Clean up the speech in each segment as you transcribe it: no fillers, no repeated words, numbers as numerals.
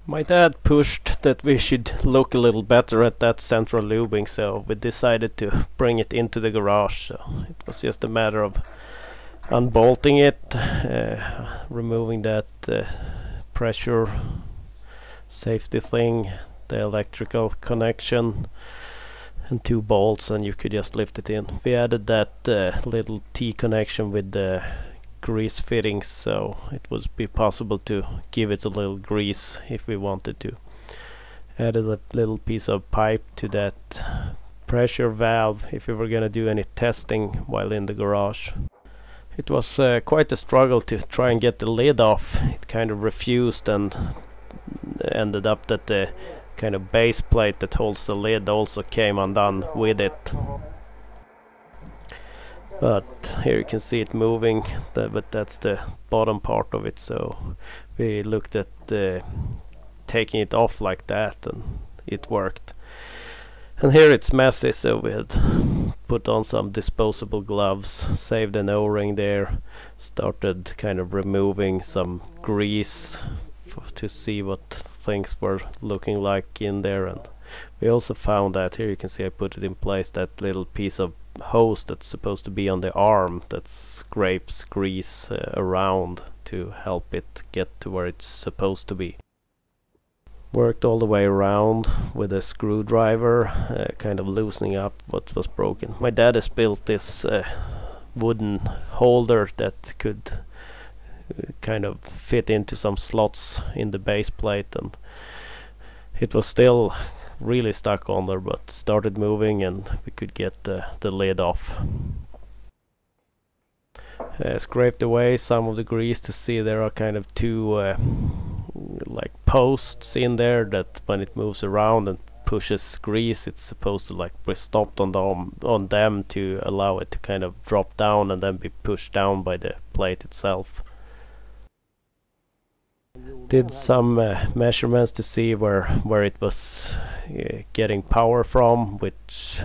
My dad pushed that we should look a little better at that central lubing, so we decided to bring it into the garage. So it was just a matter of unbolting it, removing that pressure safety thing, the electrical connection, and 2 bolts, and you could just lift it in. We added that little T connection with the grease fittings, so it would be possible to give it a little grease if we wanted to. Added a little piece of pipe to that pressure valve if we were gonna do any testing while in the garage. It was quite a struggle to try and get the lid off. It kind of refused, and ended up that the kind of base plate that holds the lid also came undone with it. But here you can see it moving, but that's the bottom part of it, so we looked at taking it off like that, and it worked. And here it's messy, so we had put on some disposable gloves, saved an O-ring there, started kind of removing some grease to see what things were looking like in there. And we also found that, here you can see I put it in place, that little piece of hose that's supposed to be on the arm that scrapes grease around to help it get to where it's supposed to be. Worked all the way around with a screwdriver, kind of loosening up what was broken. My dad has built this wooden holder that could kind of fit into some slots in the base plate, and it was still really stuck on there, but started moving and we could get the lid off. Scraped away some of the grease to see there are kind of 2 like posts in there that when it moves around and pushes grease, it's supposed to like be stopped on them to allow it to kind of drop down and then be pushed down by the plate itself. Did some measurements to see where it was getting power from, which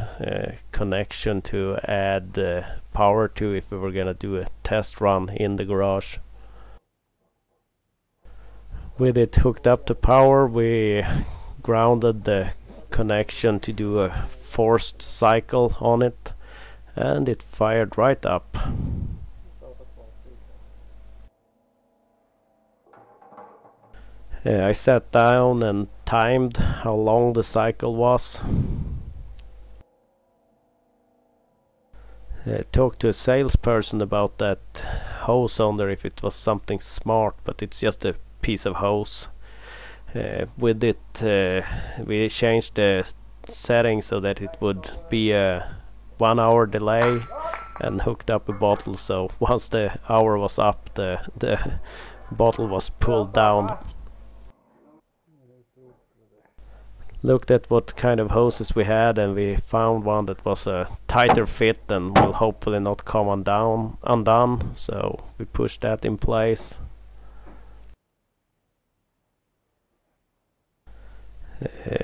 connection to add power to if we were gonna do a test run in the garage. With it hooked up to power, we grounded the connection to do a forced cycle on it, and it fired right up. I sat down and timed how long the cycle was. Talked to a salesperson about that hose on there, if it was something smart, but it's just a piece of hose. With it we changed the setting so that it would be a 1-hour delay and hooked up a bottle, so once the hour was up, the bottle was pulled down. Looked at what kind of hoses we had, and we found one that was a tighter fit and will hopefully not come undone, so we pushed that in place.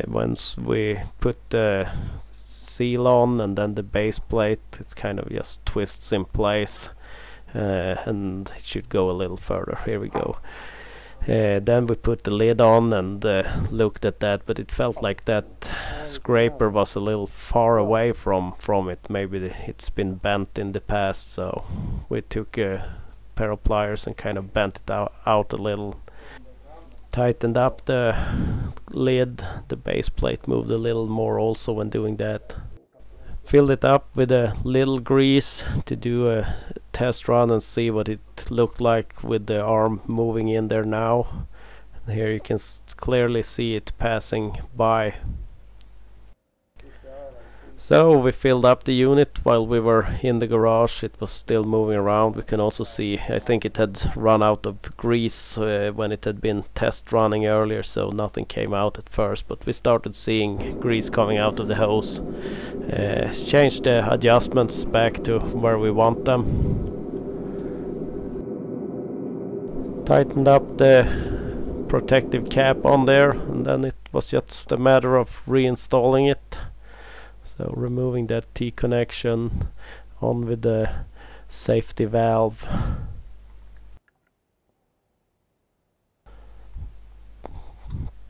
Once we put the seal on and then the base plate, it kind of just twists in place, and it should go a little further. Here we go. Then we put the lid on and looked at that, but it felt like that scraper was a little far away from it. Maybe it's been bent in the past, so we took a pair of pliers and kind of bent it out a little. Tightened up the lid, the base plate moved a little more also when doing that. Filled it up with a little grease to do a test run and see what it looked like with the arm moving in there now. And here you can clearly see it passing by. So we filled up the unit while we were in the garage. It was still moving around. We can also see, I think it had run out of grease when it had been test running earlier, so nothing came out at first, but we started seeing grease coming out of the hose. Changed the adjustments back to where we want them. Tightened up the protective cap on there, and then it was just a matter of reinstalling it. So removing that T connection, on with the safety valve.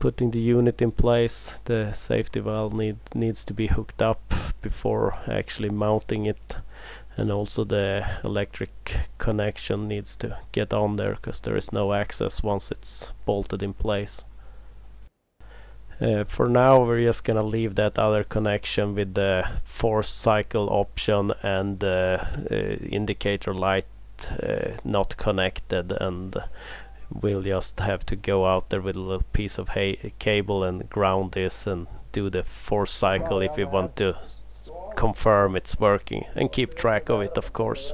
putting the unit in place. The safety valve needs to be hooked up before actually mounting it, and also the electric connection needs to get on there because there is no access once it's bolted in place. For now we're just gonna leave that other connection with the force cycle option and the indicator light not connected, and we'll just have to go out there with a little piece of cable and ground this and do the force cycle if we want to confirm it's working and keep track of it, of course.